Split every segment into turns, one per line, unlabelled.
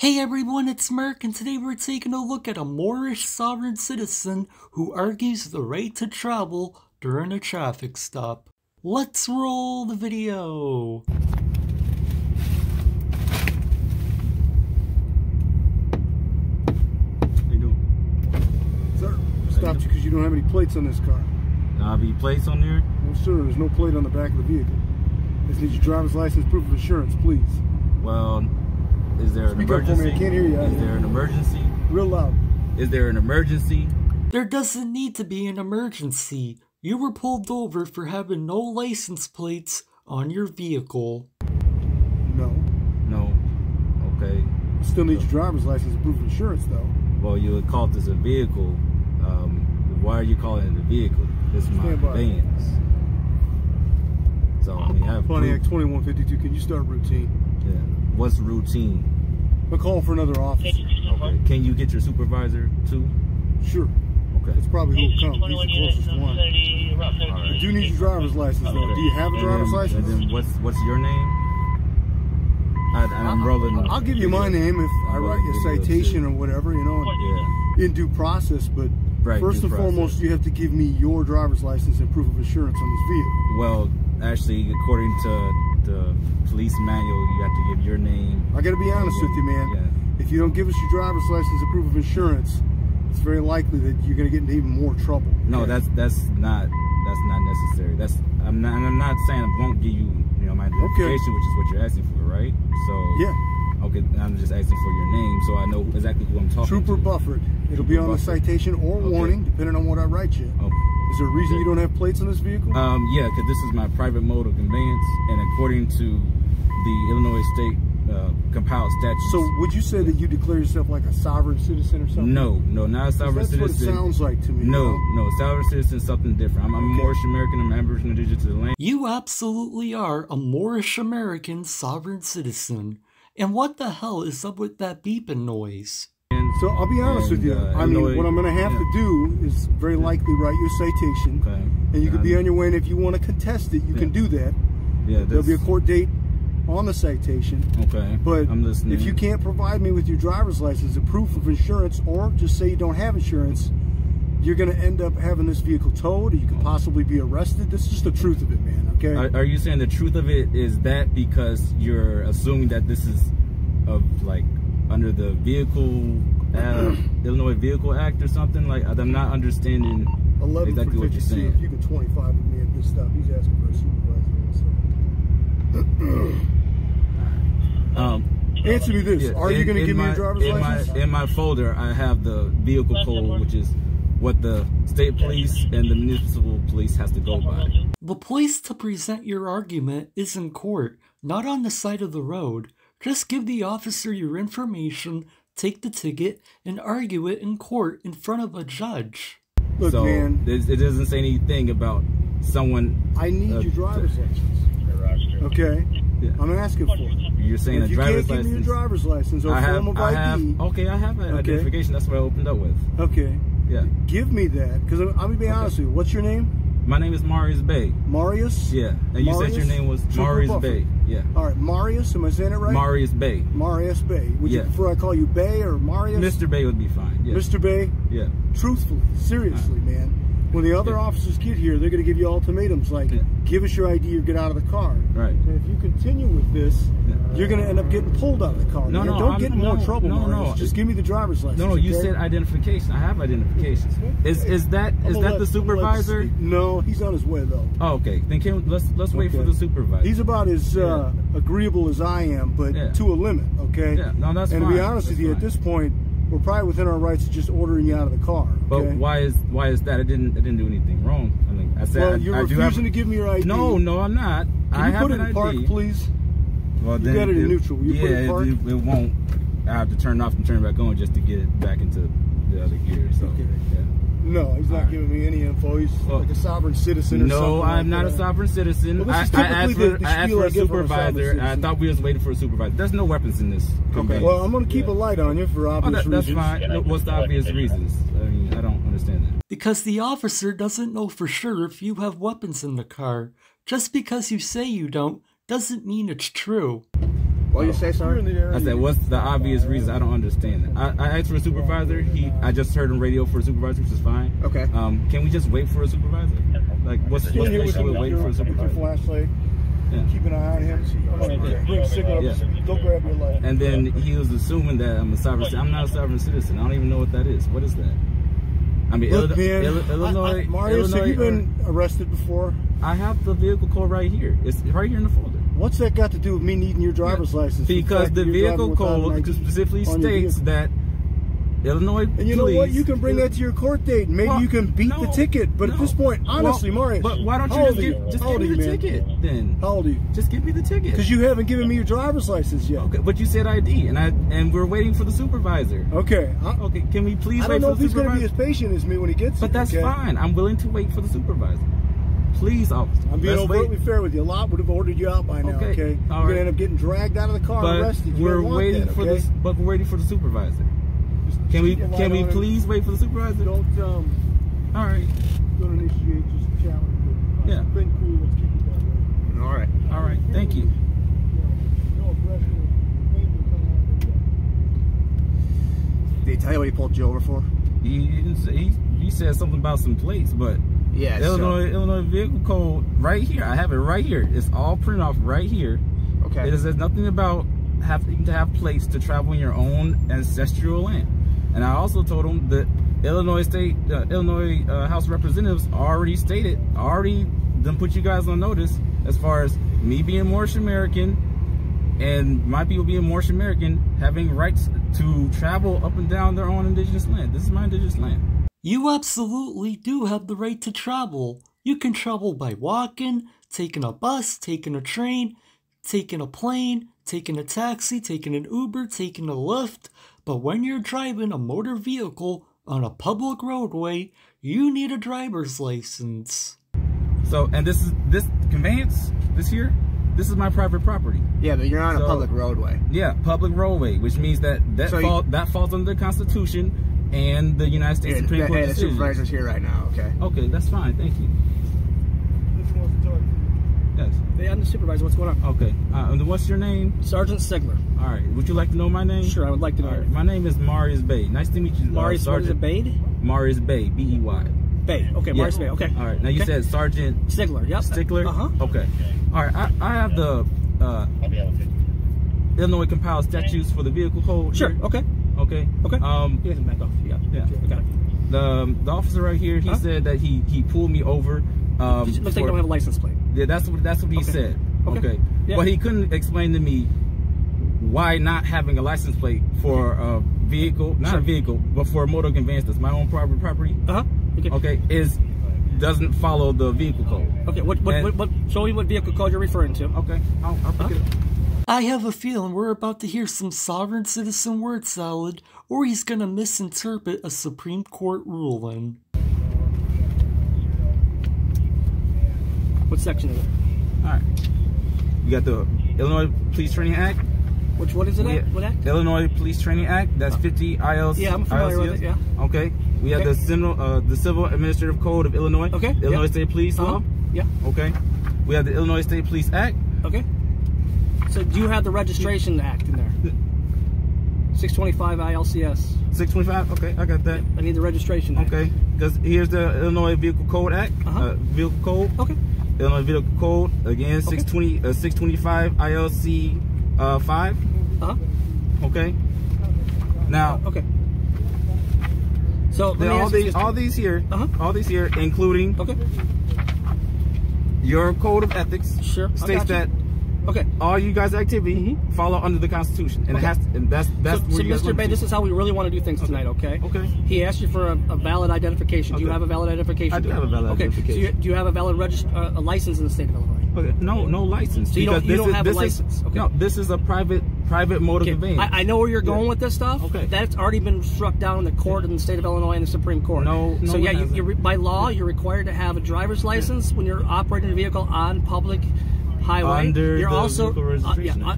Hey everyone, it's Mark, and today we're taking a look at a Moorish sovereign citizen who argues the right to travel during a traffic stop. Let's roll the video!
How you doing?
Sir, stopped you because you don't have any plates on this car.
Have any plates on there?
No sir, there's no plate on the back of the vehicle. Just need your driver's license, proof of insurance, please.
Well, is there an emergency?
Up for me. I can't hear you.
Is there an emergency?
Real loud.
Is there an emergency?
There doesn't need to be an emergency. You were pulled over for having no license plates on your vehicle.
No.
No. Okay.
Still need your driver's license and proof of insurance, though.
Well, you would call this a vehicle. Why are you calling it a vehicle? This is my conveyance. So, I mean, I have
Pontiac 2152, can you start routine?
Yeah. What's routine?
I'm calling for another officer.
Okay. Can you get your supervisor too?
Sure.
Okay.
That's probably who'll come. He's the closest one.
Right.
You do need your driver's license, though.
Okay.
Do you have a driver's license?
And then what's your name? I'm Roland.
I'll give you my name if I write you a citation or whatever, you know, in due process. But first and foremost, you have to give me your driver's license and proof of insurance on this vehicle.
Well, actually, according to the police manual, you have to give your name.
I gotta be honest with you, man.
Yeah.
If you don't give us your driver's license and proof of insurance, it's very likely that you're gonna get into even more trouble.
No,
okay?
that's not necessary. I'm not saying I won't give you my identification, which is what you're asking for, right? So
yeah. Okay,
I'm just asking for your name so I know exactly who I'm talking to.
Trooper Bufford. It'll be on the citation or warning, depending on what I write you.
Okay.
Is there a reason you don't have plates on this vehicle?
Yeah, because this is my private mode of conveyance, and according to the Illinois State compiled statutes.
So would you say that you declare yourself like a sovereign citizen or something?
No, not a sovereign citizen.
That's what it sounds like to me.
No, sovereign citizen is something different. I'm a Moorish American. I'm Aboriginal indigenous to the land.
You absolutely are a Moorish American sovereign citizen. And what the hell is up with that beeping noise?
So I'll be honest with you. I mean, what I'm going to have to do is very likely write your citation.
Okay.
And you can be on your way, and if you want to contest it, you can do that.
Yeah.
There'll be a court date on the citation.
Okay.
But
I'm listening.
If you can't provide me with your driver's license and proof of insurance, or just say you don't have insurance, you're going to end up having this vehicle towed, or you could possibly be arrested. This is just the truth of it, man, okay?
Are you saying the truth of it is that because you're assuming that this is under the vehicle, Illinois Vehicle Act or something? Like, I'm not understanding exactly what you're saying.
If you can 25 with me at this stop, he's asking for a supervisor. Answer me this. Are you going to give me your driver's license?
In my folder, I have the vehicle code, which is what the state police and the municipal police has to go by.
The place to present your argument is in court, not on the side of the road. Just give the officer your information, take the ticket, and argue it in court in front of a judge.
Look,
so,
man,
it doesn't say anything about someone...
I need your driver's license. Okay? Yeah. I'm asking for it.
You're saying
if
a driver's license...
you can't give me your driver's license or form of ID...
Okay, I have an identification. That's what I opened up with.
Okay.
Yeah.
Give me that, because I'm going to be honest with you. What's your name?
My name is Marius Bay.
Marius?
Yeah. And you said your name was Marius Bay. Yeah.
All right. Marius, am I saying it right?
Marius Bay.
Marius Bay. Would you prefer I call you Bay or Marius?
Mr. Bay would be fine. Yeah.
Mr. Bay?
Yeah.
Truthfully, seriously, man. When the other officers get here, they're going to give you ultimatums like, give us your ID or get out of the car.
Right.
And if you continue with this, you're going to end up getting pulled out of the car.
No,
don't get in more trouble, Marius. Just give me the driver's license.
No, you said identification. I have identification. Is that the supervisor?
No, he's on his way though.
Oh, okay. Then let's wait for the supervisor.
He's about as agreeable as I am, but to a limit. Okay.
Yeah. No, that's fine.
And to be honest with you, at this point, we're probably within our rights of just ordering you out of the car. Okay?
But why is that? I didn't do anything wrong. I mean, I said.
Well, you're refusing to give me your ID.
No, I'm not.
Can you put it in park, please?
Well,
you got it in neutral. Will you put it in park?
It won't. I have to turn it off and turn it back on just to get it back into the other gear. So,
okay. Yeah. No, he's not giving me any info. He's like a sovereign citizen or something.
No, I'm not a sovereign citizen. I asked for a supervisor. I thought we was waiting for a supervisor. There's no weapons in this.
Okay. Well, I'm going to keep a light on you for obvious reasons.
That's fine. What's the obvious reasons? I mean, I don't understand that.
Because the officer doesn't know for sure if you have weapons in the car. Just because you say you don't, doesn't mean it's true.
What you say, sorry?
I said, what's the obvious reason? I don't understand it. I asked for a supervisor. I just heard on radio for a supervisor, which is fine.
Okay.
Can we just wait for a supervisor? Like, what's the issue with waiting for a supervisor?
Flashlight. Yeah. Keep an eye on him. Bring a cigarette up. Don't grab your light.
And then he was assuming that I'm a sovereign citizen. I'm not a sovereign citizen. I don't even know what that is. What is that? I mean,
look,
Illinois.
Marius, have you been arrested before?
I have the vehicle code right here. It's right here in the folder.
What's that got to do with me needing your driver's license?
Because the vehicle code specifically states that Illinois
and you know what? You can bring that to your court date. Maybe you can beat the ticket. But at this point, honestly, Marius.
But why don't you just give me the ticket then?
How old are you?
Just give me the ticket.
Because you haven't given me your driver's license yet.
Okay, but you said ID, and we're waiting for the supervisor.
Okay.
Okay, can we please wait for the supervisor?
I don't know if he's going to be as patient as me when he gets here.
But that's fine. I'm willing to wait for the supervisor. Please, officer.
I'm being overtly fair with you. A lot would have ordered you out by now. Okay. You're going to end up getting dragged out of the car and arrested.
We're waiting for this. But we're waiting for the supervisor. Can we please wait for the supervisor?
Don't
all right.
Don't initiate, just challenge it.
Yeah.
It's been cool. Let's keep it that way.
All right. Thank you.
Did he tell you what he pulled you over for?
He didn't say. He said something about some plates, but
yeah,
Illinois vehicle code right here. I have it right here. It's all printed off right here.
Okay.
It says nothing about having to have plates to travel in your own ancestral land. And I also told him that Illinois House of Representatives already done put you guys on notice as far as me being Moorish American and my people being Moorish American having rights to travel up and down their own indigenous land. This is my indigenous land.
You absolutely do have the right to travel. You can travel by walking, taking a bus, taking a train, taking a plane, taking a taxi, taking an Uber, taking a Lyft. But when you're driving a motor vehicle on a public roadway, you need a driver's license.
So, and this conveyance, this is my private property.
Yeah, but you're on a public roadway.
Yeah, public roadway, which means that falls under the Constitution and the United States Supreme Court decisions.
The supervisor's here right now, okay.
Okay, that's fine, thank you. Yes.
Hey, I'm the supervisor. What's going on?
Okay. And what's your name?
Sergeant Sigler.
All right. Would you like to know my name?
Sure, I would like to know.
All right. My name is Marius Bay. Nice to meet you,
Marius, what is it, Bay?
Marius Bay, B-E-Y.
Bay. Okay, yeah. Marius Bay. Okay.
All right. Now you said Sergeant
Sigler. Yep.
Stickler. Okay. All right. I have the Illinois compiled statutes for the vehicle code.
Sure.
Here.
Okay.
Okay.
Okay. You guys can back off. Yeah. I got it.
The officer right here, he said that he pulled me over.
Looks like you don't have a license plate.
Yeah, that's what he said. Okay.
Yeah.
But he couldn't explain to me why not having a license plate for a vehicle, not a vehicle, but for a motor conveyance that's my own private property. Okay. Doesn't follow the vehicle code.
Okay. What? Show me what vehicle code you're referring to.
Okay. I'll pick it up.
I have a feeling we're about to hear some sovereign citizen word salad, or he's gonna misinterpret a Supreme Court ruling.
What section is it?
All right. You got the Illinois Police Training Act.
What is it? What act?
Illinois Police Training Act. That's 50 ILC.
Yeah, I'm familiar with it. Yeah.
Okay. We have the Civil Administrative Code of Illinois.
Okay.
Illinois State Police Law.
Yeah.
Okay. We have the Illinois State Police Act.
Okay. So do you have the Registration Act in there? 625 ILCS.
625. Okay, I got that.
I need the Registration Act.
Okay. Because here's the Illinois Vehicle Code Act. Vehicle Code.
Okay.
Illinois Vehicle Code, again, 625 ILC 5. Okay. Now.
Okay. So
all these here, including your code of ethics, states that all you guys' activity follow under the Constitution, and it has, and that's
so Mr. Bay, this is how we really want to do things tonight. Okay.
Okay.
He asked you for a valid identification. Do you have a valid identification?
I do have a valid identification.
So do you have a valid a license in the state of Illinois?
Okay. No license.
So you don't have a license.
No, this is a private motor conveyance.
I know where you're going with this stuff.
Okay.
That's already been struck down in the court in the state of Illinois and the Supreme Court.
No.
So yeah, by law, you're required to have a driver's license when you're operating a vehicle on public highway.
You're also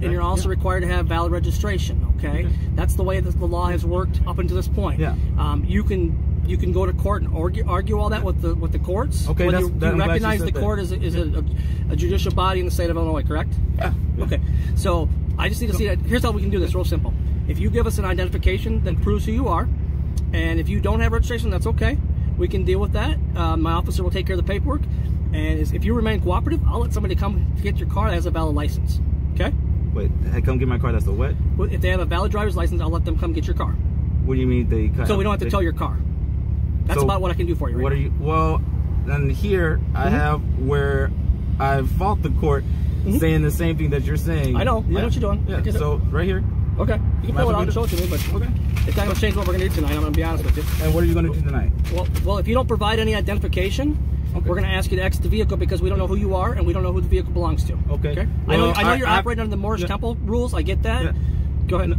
you're also required to have valid registration. Okay, that's the way that the law has worked up until this point.
Yeah.
You can go to court and argue all that with the courts.
Okay,
you recognize the court as a judicial body in the state of Illinois, correct?
Yeah.
Okay, so I just need to see that. Here's how we can do this, real simple. If you give us an identification that proves who you are, and if you don't have registration, that's okay. We can deal with that. My officer will take care of the paperwork. And if you remain cooperative, I'll let somebody come get your car that has a valid license. Okay?
Wait, come get my car that's a what?
Well, if they have a valid driver's license, I'll let them come get your car.
What do you mean they...
So we don't have to tow your car. That's about what I can do for you.
What are you... Well, then here I have where I fault the court saying the same thing that you're saying.
I know.
Yeah.
I know what you're doing.
Yeah. So right here.
Okay. You can pull it out and show it to me, but
okay.
It's not going to change what we're going to do tonight. I'm going to be honest with you.
And what are you going to do tonight?
Well, if you don't provide any identification, we're going to ask you to exit the vehicle because we don't know who you are and we don't know who the vehicle belongs to.
Okay.
Well, I know you're operating under the Moorish Temple rules. I get that. Go ahead.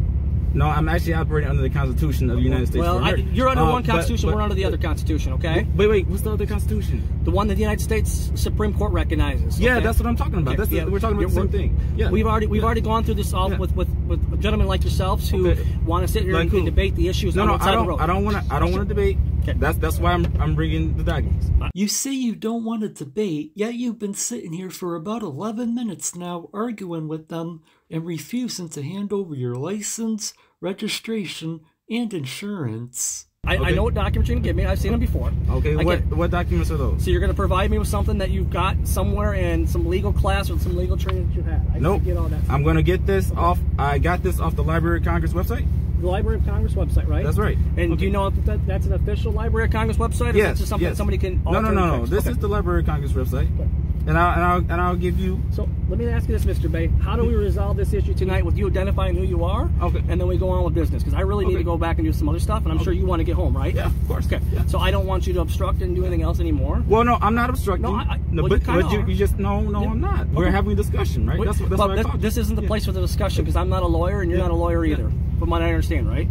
No, I'm actually operating under the Constitution of the United States.
Well, you're under one Constitution, we're under the other Constitution, okay?
Wait, what's the other Constitution?
The one that the United States Supreme Court recognizes.
Yeah,
okay?
that's what I'm talking about.
Okay,
We're talking about the same thing. Yeah.
We've already gone through this all with gentlemen like yourselves who want to sit here and debate the issues on the side of the road.
I don't want to debate. Okay. That's why I'm bringing the documents.
You say you don't want to debate, yet you've been sitting here for about 11 minutes now arguing with them and refusing to hand over your license, registration, and insurance.
I know what documents you're going to give me. I've seen them before.
Okay, what documents are those?
So you're going to provide me with something that you've got somewhere in some legal class or some legal training that you had.
Nope.
Get all that stuff.
I'm going to get this off. I got this off the Library of Congress website.
The Library of Congress website, right?
That's right.
And do you know if that's an official Library of Congress website? Or
Yes.
Is that just something that somebody can alter?
No. This is the Library of Congress website. Okay. And I'll give you.
So let me ask you this, Mr. Bay. How do we resolve this issue tonight with you identifying who you are? Okay. And then we go on with business because I really need to go back and do some other stuff, and I'm sure you want to get home, right?
Yeah, of course.
Okay.
Yeah.
So I don't want you to obstruct and do anything else anymore.
Well, no, I'm not obstructing. But you just I'm not. Okay. We're having a discussion, right? That's what
this isn't the place for the discussion because I'm not a lawyer and you're not a lawyer either. From what I understand, right?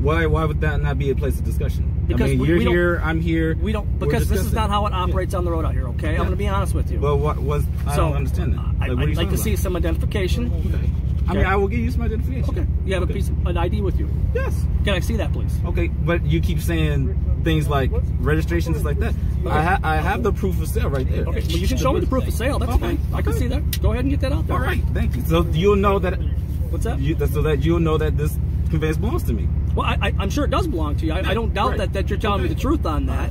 Why would that not be a place of discussion?
Because
you're here, I'm here.
We don't, because this is not how it operates on the road out here, okay? I'm going to be honest with you.
Well, I don't understand that.
I'd like to see some identification.
Okay. I mean, I will give you some identification.
Okay. You have an ID with you?
Yes.
Can I see that, please?
Okay, but you keep saying things like registration, just like that. Okay. I have the proof of sale right there.
Okay, well, you can show me the proof of sale. That's fine. I can see that. Go ahead and get that out there.
All right, thank you. So you'll know that.
What's that?
So that you'll know that this conveyance belongs to me.
Well, I'm sure it does belong to you. I don't doubt that you're telling me the truth on that.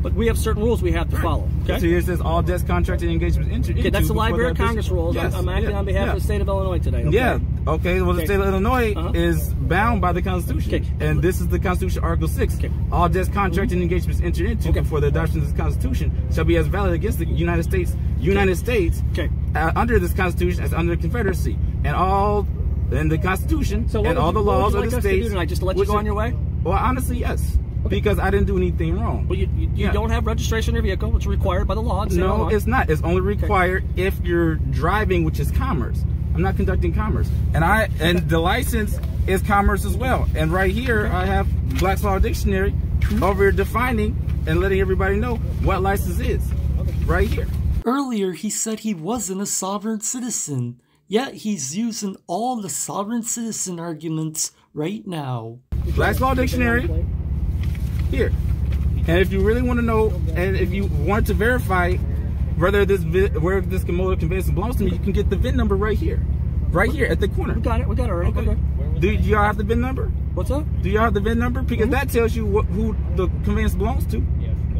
But we have certain rules we have to follow. Okay.
So here it says all debts, contracts, and engagements entered into.
That's the Library of Congress rules. Yes, I'm acting on behalf of the state of Illinois today. Okay?
Yeah. Okay. Well, the state of Illinois is bound by the Constitution.
Okay.
And this is the Constitution, Article 6. Okay. All debts, contracts, and engagements entered into before the adoption of this Constitution shall be as valid against the United States under this Constitution as under the Confederacy. And the Constitution and all the laws of the states.
Just to let you go on your way?
Well, honestly, yes. Okay. Because I didn't do anything wrong.
But you don't have registration in your vehicle, which is required by the law.
No, it's not. It's only required if you're driving, which is commerce. I'm not conducting commerce. And the license is commerce as well. And right here, I have Black's Law Dictionary over here defining and letting everybody know what license is. Right here.
Earlier, he said he wasn't a sovereign citizen. Yet he's using all the sovereign citizen arguments right now.
Black's Law Dictionary, here. And if you really want to know, and if you want to verify where this motor conveyance belongs to me, you can get the VIN number right here. Right here at the corner.
We got it already. Okay.
Do y'all have the VIN number?
What's up?
Do y'all have the VIN number? Because that tells you who the conveyance belongs to.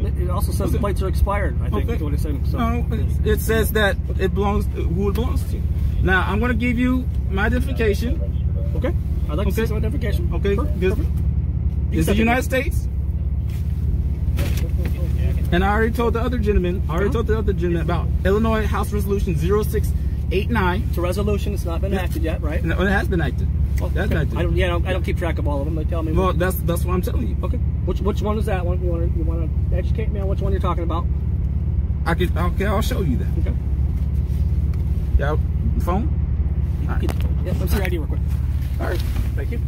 It also says the plates are expired, I think. What it's saying. So.
No, it says that it belongs to who it belongs to. Now, I'm going to give you my identification.
Okay. I'd like to see some identification.
Okay. Perfect. It's the United States. And I already told the other gentleman, about Illinois House Resolution 0689.
It's a resolution. It's not been acted yet, right?
No, it has been acted.
Oh, okay. I don't keep track of all of them. They tell me.
Well, that's what I'm telling you.
Okay. Which one is that one? You want to educate me on which one you're talking about?
Okay, I'll show you that.
Okay.
Yeah. Phone?
Right. Yeah, let's see your ID real quick.
All right.
Thank you.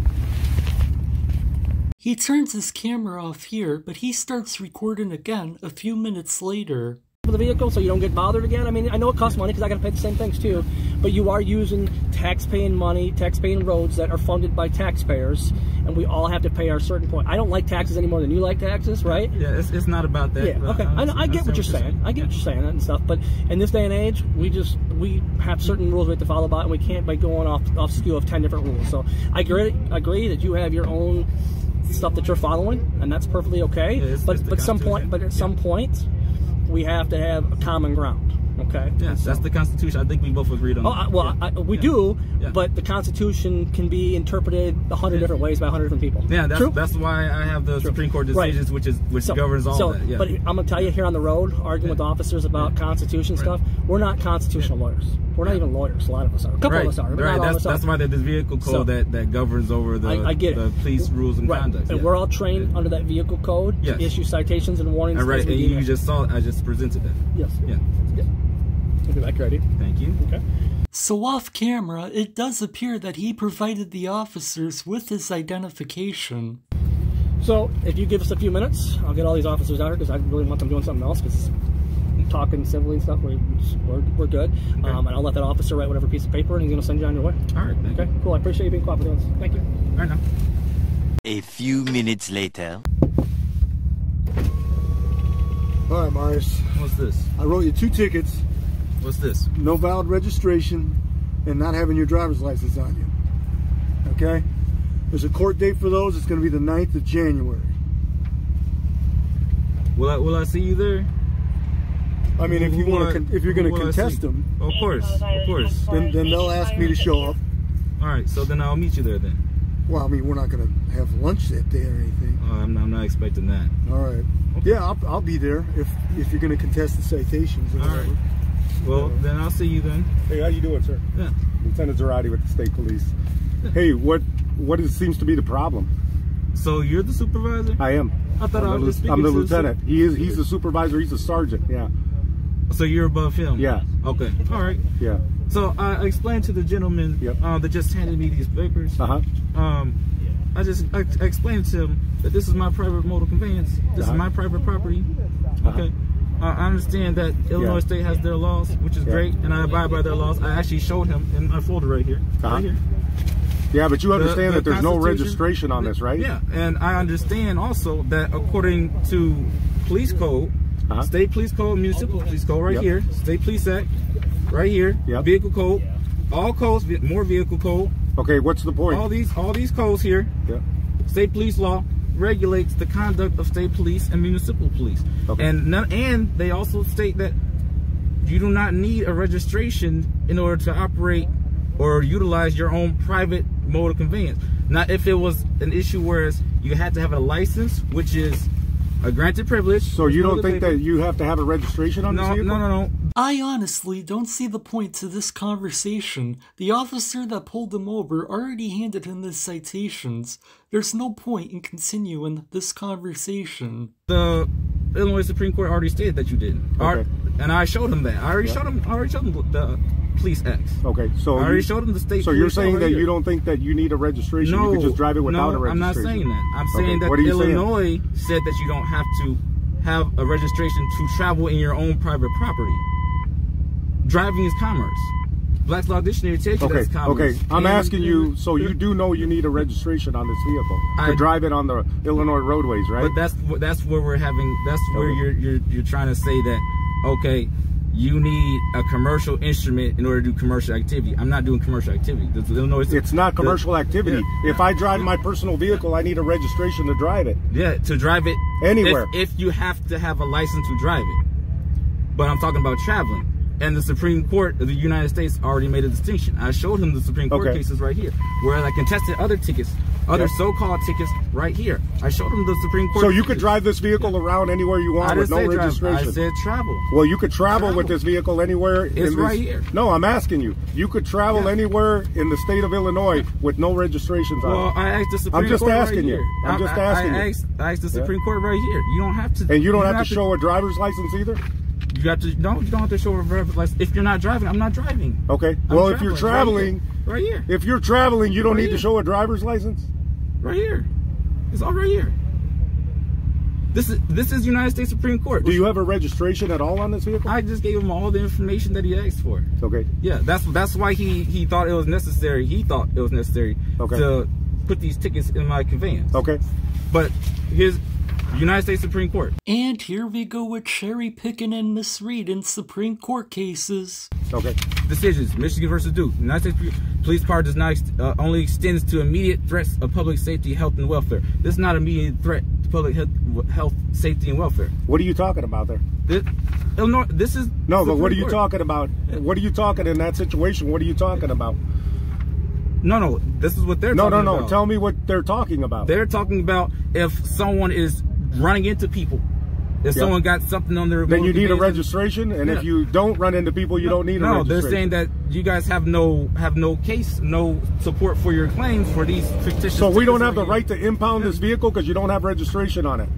He turns his camera off here, but he starts recording again a few minutes later.
For the vehicle so you don't get bothered again. I mean, I know it costs money because I got to pay the same things too. But you are using tax-paying money, tax-paying roads that are funded by taxpayers, and we all have to pay our certain point. I don't like taxes any more than you like taxes, right?
Yeah, it's not about that.
Yeah, okay. I get what you're saying. I get what you're saying and stuff. But in this day and age, we have certain rules we have to follow by, and we can't by going off skew of 10 different rules. So I agree that you have your own stuff that you're following, and that's perfectly okay.
Yeah,
but at some point, we have to have a common ground. Okay.
Yeah, so that's the Constitution. I think we both agreed on that.
Well, we do, but the Constitution can be interpreted 100 different ways by 100 different people.
Yeah, that's why I have the Supreme Court decisions, which governs all that. Yeah.
But I'm going to tell you, here on the road, arguing with officers about Constitution stuff, we're not constitutional lawyers. We're not even lawyers. A lot of us are. A couple of us are. But not all of us
that's why there's this vehicle code that governs over the police rules and conduct.
And we're all trained under that vehicle code to issue citations and warnings.
Right, and you just saw it. I just presented that.
Yes.
Yeah.
I'll be back ready.
Thank you.
Okay.
So off camera, it does appear that he provided the officers with his identification.
So if you give us a few minutes, I'll get all these officers out here because I really want them doing something else, because talking civilly and stuff, we're good. Okay. And I'll let that officer write whatever piece of paper, and he's going to send you on your way.
All right.
Okay, cool. I appreciate you being cooperative. Thank you.
All right, now.
A few minutes later.
All right, Marius.
What's this?
I wrote you 2 tickets.
What's this?
No valid registration and not having your driver's license on you. Okay? There's a court date for those. It's going to be the 9th of January.
Will I see you there?
I mean, if you're going to contest them,
of course.
Then they'll ask me to show up.
All right, so then I'll meet you there then.
Well, I mean, we're not going to have lunch that day or anything.
I'm not expecting that.
All right. Okay. Yeah, I'll be there if you're going to contest the citations or whatever.
Right. Well, then I'll see you then.
Hey, how you doing, sir?
Yeah.
Lieutenant Howdy with the state police. Hey, what seems to be the problem?
So you're the supervisor?
I am.
I thought I was speaking
I'm the
to
lieutenant. He's the supervisor. He's a sergeant. Yeah.
So you're above him?
Yeah.
Okay. All right.
Yeah.
So I explained to the gentleman that just handed me these papers. I explained to him that this is my private motor conveyance. This is my private property. Okay. I understand that Illinois State has their laws, which is great, and I abide by their laws. I actually showed him in my folder right here. Right here.
Yeah, but you understand that there's no registration on this, right?
Yeah, and I understand also that according to police code, state police code, municipal police code right here, state police act right here, vehicle code, all codes, more vehicle code.
Okay, what's the point?
All these codes here, state police law regulates the conduct of state police and municipal police. Okay. And they also state that you do not need a registration in order to operate or utilize your own private motor conveyance. Now, if it was an issue where you had to have a license, which is a granted privilege.
So you don't think that you have to have a registration on this vehicle?
No.
I honestly don't see the point to this conversation. The officer that pulled him over already handed him his citations. There's no point in continuing this conversation.
The Illinois Supreme Court already stated that you didn't. Okay. And I showed him that. I already showed him the police acts.
Okay, so
I already showed him the state.
So you're saying that you don't think that you need a registration?
No,
you could just drive it without a registration?
I'm not saying that. I'm saying that Illinois said that you don't have to have a registration to travel in your own private property. Driving is commerce. Black's Law Dictionary takes it as commerce.
Okay, I'm asking you, so you do know you need a registration on this vehicle to drive it on the Illinois roadways, right?
But that's where we're having. That's where you're trying to say that. Okay, you need a commercial instrument in order to do commercial activity. I'm not doing commercial activity.
It's not commercial activity. Yeah. If I drive my personal vehicle, I need a registration to drive it.
Yeah, to drive it
anywhere.
If you have to have a license to drive it. But I'm talking about traveling. And the Supreme Court of the United States already made a distinction. I showed him the Supreme Court cases right here, whereas I contested other tickets, other so-called tickets right here. I showed him the Supreme Court.
So you could drive this vehicle around anywhere you want with no registration?
I said travel.
Well, you could travel with this vehicle anywhere.
It's right here.
No, I'm asking you. You could travel anywhere in the state of Illinois with no registrations on it.
Well, I asked the Supreme Court right here.
I'm just asking you.
I asked the Supreme Court right here. You don't have to.
And you don't have to show a driver's license either?
You got to. No, you don't have to show a driver's license. If you're not driving, I'm not driving.
Okay. Well, if you're traveling,
right here.
If you're traveling, you don't need to show a driver's license.
Right here. It's all right here. This is United States Supreme Court.
Do you have a registration at all on this vehicle?
I just gave him all the information that he asked for.
Okay.
Yeah, that's why he thought it was necessary. He thought it was necessary to put these tickets in my conveyance.
Okay.
But here's United States Supreme Court.
And here we go with cherry picking and misreading Supreme Court cases.
Okay.
Decisions. Michigan versus Duke. United States Police Power does not only extends to immediate threats of public safety, health, and welfare. This is not an immediate threat to public health, safety, and welfare.
What are you talking about there?
Illinois. This is
no,
Supreme
but what are you
Court.
talking about? What are you talking in that situation? What are you talking about?
No. This is what they're talking about.
No. Tell me what they're talking about.
They're talking about if someone is running into people. If someone got something on their...
Then you need a registration, and if you don't run into people, you don't need a registration.
No, they're saying that you guys have no case, no support for your claims for these fictitious...
So we don't have the right to impound this vehicle because you don't have registration on it.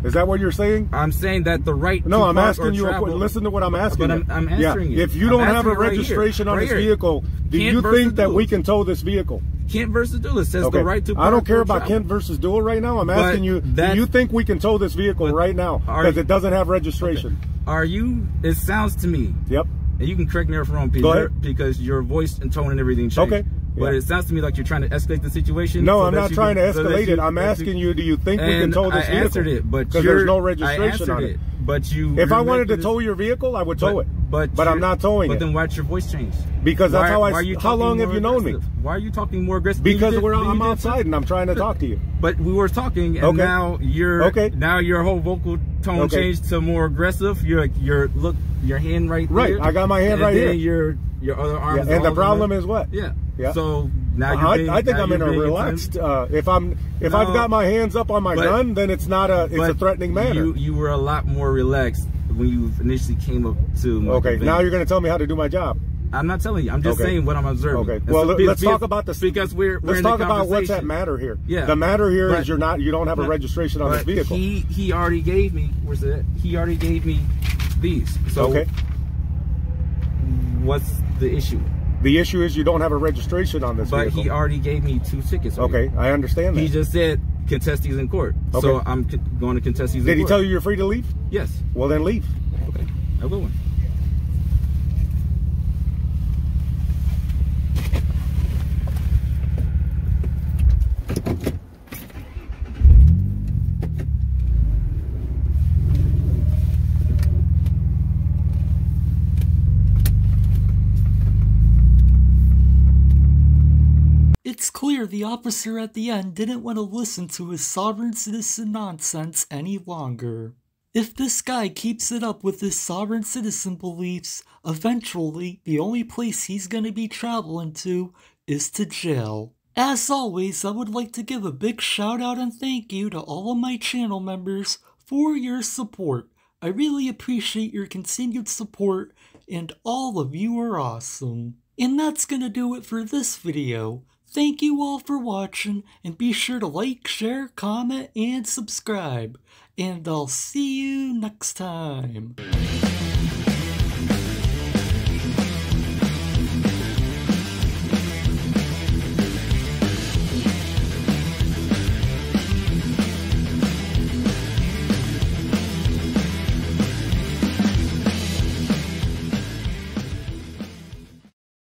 Is that what you're saying?
I'm saying that the right
No,
to
I'm asking you,
travel,
listen to what I'm asking
but I'm answering you.
If you don't have a registration on this vehicle, do you think that we can tow this vehicle?
Kent versus Dual says the right to...
I don't care about Kent versus Dual right now. I'm asking you, do you think we can tow this vehicle right now because it doesn't have registration?
Are you... It sounds to me...
Yep.
And you can correct me if I'm wrong, Peter, because your voice and tone and everything changed. Okay. But it sounds to me like you're trying to escalate the situation.
No, I'm not trying to escalate it. I'm asking you, do you think we can tow this vehicle?
I answered it, but
because there's no registration on it.
But you...
If I wanted to tow your vehicle, I would tow it. But I'm not towing it.
But then why'd your voice change?
Because that's how I... How long have you known me?
Why are you talking more aggressive?
Because I'm outside and I'm trying to talk to you.
But we were talking, and now now your whole vocal tone changed to more aggressive. Your hand right there.
Right, I got my hand right here.
Your other arm is
and the problem is what?
Yeah. So now
I think I'm in a relaxed. If I've got my hands up on my gun, then it's not a a threatening manner.
You were a lot more relaxed when you initially came up to my conveyance.
Now you're going to tell me how to do my job.
I'm not telling you. I'm just saying what I'm observing.
Okay. Well, let's talk about this
because
let's talk about what's at matter here. Yeah. The matter here is you don't have a registration on this vehicle.
He already gave me. Where's that? He already gave me these. So what's the issue?
The issue is you don't have a registration on this vehicle.
But he already gave me 2 tickets.
Okay, I understand that.
He just said contest these in court. Okay. So I'm going to contest these in court.
Did he tell you you're free to leave?
Yes.
Well, then leave.
Okay. I will.
It's clear the officer at the end didn't want to listen to his sovereign citizen nonsense any longer. If this guy keeps it up with his sovereign citizen beliefs, eventually the only place he's going to be traveling to is to jail. As always, I would like to give a big shout out and thank you to all of my channel members for your support. I really appreciate your continued support, and all of you are awesome. And that's gonna do it for this video. Thank you all for watching, and be sure to like, share, comment, and subscribe. And I'll see you next time.